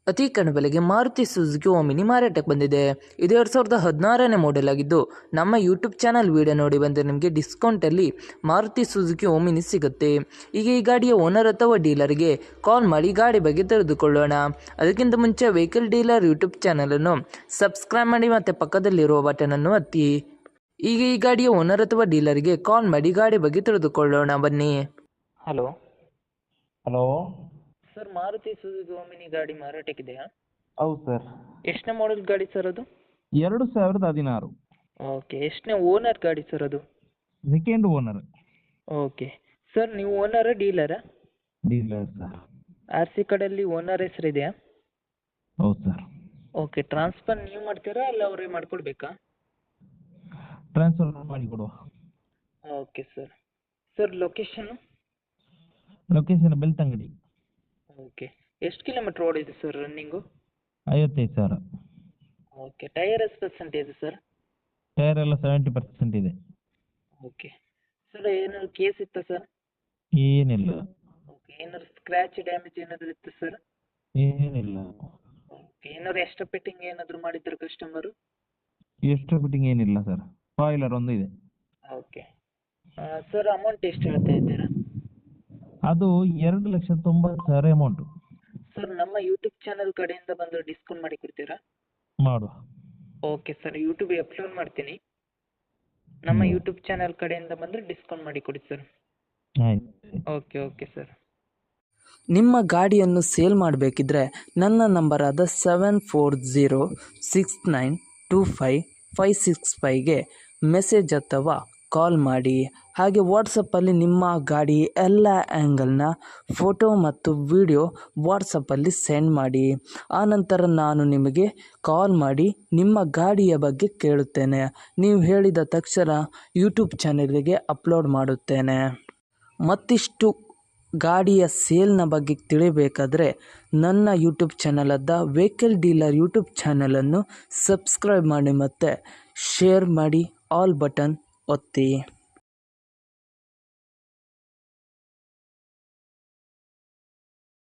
ಅತಿ ಕಡಿಮೆ ಬೆಲೆಗೆ ಮಾರುತಿ ಸುಜುಕಿ ಓಮಿನಿ ಮಾರಾಟಕ್ಕೆ ಬಂದಿದೆ. ಇದು 2016ನೇ ಮಾಡೆಲ್ ಆಗಿದ್ದು, ನಮ್ಮ ಯೂಟ್ಯೂಬ್ ಚಾನಲ್ ವಿಡಿಯೋ ನೋಡಿ ಬಂದರೆ ನಿಮಗೆ ಡಿಸ್ಕೌಂಟಲ್ಲಿ ಮಾರುತಿ ಸುಜುಕಿ ಓಮಿನಿ ಸಿಗುತ್ತೆ. ಈಗ ಈ ಗಾಡಿಯ ಓನರ್ ಅಥವಾ ಡೀಲರ್ಗೆ ಕಾಲ್ ಮಾಡಿ ಗಾಡಿ ಬಗ್ಗೆ ತಿಳಿದುಕೊಳ್ಳೋಣ. ಅದಕ್ಕಿಂತ ಮುಂಚೆ ವೆಹಿಕಲ್ ಡೀಲರ್ ಯೂಟ್ಯೂಬ್ ಚಾನಲನ್ನು ಸಬ್ಸ್ಕ್ರೈಬ್ ಮಾಡಿ ಮತ್ತು ಪಕ್ಕದಲ್ಲಿರುವ ಬಟನನ್ನು ಒತ್ತಿ. ಈಗ ಈ ಗಾಡಿಯ ಓನರ್ ಅಥವಾ ಡೀಲರ್ಗೆ ಕಾಲ್ ಮಾಡಿ ಗಾಡಿ ಬಗ್ಗೆ ತಿಳಿದುಕೊಳ್ಳೋಣ ಬನ್ನಿ. Hello sir, Maruti Suzuki Omni ಗಾಡಿ ಮಾರಾಟಕ್ಕಿದೆಯಾ? ಹೌದು ಸರ್. ಎಷ್ಟನೇ ಮಾಡೆಲ್ ಗಾಡಿ ಸರ್ ಅದು? 2016. ಓಕೆ. ಎಷ್ಟನೇ ಓನರ್ ಗಾಡಿ ಸರ್ ಅದು? Second owner. ಓಕೆ ಸರ್, ನೀವು ಓನರಾ ಡೀಲರಾ? Dealer sir. ಆರ್ ಸಿ ಕಾರ್ಡಲ್ಲಿ ಓನರ್ ಹೆಸರಿದೆಯಾ? ಹೌದು ಸರ್. ಓಕೆ. ಟ್ರಾನ್ಸ್ಫರ್ ನೀವು ಮಾಡ್ತೀರಾ ಅಲ್ಲ ಅವರೇ ಮಾಡ್ಕೊಡ್ಬೇಕಾ? ಟ್ರಾನ್ಸ್ಫರ್ ಮಾಡಿ ಕೊಡುವ. Okay sir. Sir, location? Location Belthangady. Okay. ಎಷ್ಟು ಕಿಲೋಮೀಟ್ರ್ ಓಡಿದೆ ಸರ್ ರನ್ನಿಂಗು? 55,000. ಓಕೆ. ಟೈರ್ ಎಷ್ಟು ಪರ್ಸೆಂಟೇಜ್ ಸರ್? ಟೈರ್ ಎಲ್ಲ 70% ಇದೆ. ಓಕೆ ಸರ್, ಏನಾದ್ರು ಕೇಸ್ ಇತ್ತಾ ಸರ್? ಏನಿಲ್ಲ. ಓಕೆ. ಏನಾದ್ರು ಸ್ಕ್ರ್ಯಾಚ್ ಡ್ಯಾಮೇಜ್ ಏನಾದರೂ ಇತ್ತು ಸರ್? ಏನಿಲ್ಲ. ಓಕೆ. ಏನಾದ್ರು ಎಕ್ಸ್ಟ್ರಾ ಫಿಟ್ಟಿಂಗ್ ಏನಾದರೂ ಮಾಡಿದ್ರು ಕಸ್ಟಮರು? ಎಷ್ಟು ಫಿಟ್ಟಿಂಗ್ ಏನಿಲ್ಲ ಸರ್. ಬಾಯ್ಲರ್ ಒಂದು ಇದೆ. ಓಕೆ. ಸರ್, ಅಮೌಂಟ್ ಎಷ್ಟು ಹೇಳ್ತಾ ಇದ್ದೀರಾ? ಅದು 2,90,000 ಅಮೌಂಟು. ಸರ್, ನಮ್ಮ ಯೂಟ್ಯೂಬ್ ಚಾನಲ್ ಕಡೆಯಿಂದ ಬಂದು ಡಿಸ್ಕೌಂಟ್ ಮಾಡಿ ಕೊಡ್ತೀರಾ? ಮಾಡುವ. ಓಕೆ ಸರ್, ಯೂಟ್ಯೂಬಿಗೆ ಅಪ್ಲೋಡ್ ಮಾಡ್ತೀನಿ. ನಮ್ಮ ಯೂಟ್ಯೂಬ್ ಚಾನಲ್ ಕಡೆಯಿಂದ ಬಂದರೆ ಡಿಸ್ಕೌಂಟ್ ಮಾಡಿ ಕೊಡಿ ಸರ್. ಆಯ್ತು. Okay sir. ನಿಮ್ಮ ಗಾಡಿಯನ್ನು ಸೇಲ್ ಮಾಡಬೇಕಿದ್ರೆ ನನ್ನ ನಂಬರಾದ 7406925565ಗೆ ಮೆಸೇಜ್ ಅಥವಾ ಕಾಲ್ ಮಾಡಿ. ಹಾಗೆ ವಾಟ್ಸಪ್ಪಲ್ಲಿ ನಿಮ್ಮ ಗಾಡಿ ಎಲ್ಲ ಆ್ಯಂಗಲ್ನ ಫೋಟೋ ಮತ್ತು ವಿಡಿಯೋ ವಾಟ್ಸಪ್ಪಲ್ಲಿ ಸೆಂಡ್ ಮಾಡಿ. ಆನಂತರ ನಾನು ನಿಮಗೆ ಕಾಲ್ ಮಾಡಿ ನಿಮ್ಮ ಗಾಡಿಯ ಬಗ್ಗೆ ಕೇಳುತ್ತೇನೆ. ನೀವು ಹೇಳಿದ ತಕ್ಷಣ ಯೂಟ್ಯೂಬ್ ಚಾನಲಿಗೆ ಅಪ್ಲೋಡ್ ಮಾಡುತ್ತೇನೆ. ಮತ್ತಿಷ್ಟು ಗಾಡಿಯ ಸೇಲ್ನ ಬಗ್ಗೆ ತಿಳಿಬೇಕಾದರೆ ನನ್ನ ಯೂಟ್ಯೂಬ್ ಚಾನಲಾದ ವೆಹಿಕಲ್ ಡೀಲರ್ ಯೂಟ್ಯೂಬ್ ಚಾನಲನ್ನು ಸಬ್ಸ್ಕ್ರೈಬ್ ಮಾಡಿ ಮತ್ತು ಶೇರ್ ಮಾಡಿ, ಆಲ್ ಬಟನ್ ಒತ್ತಿ.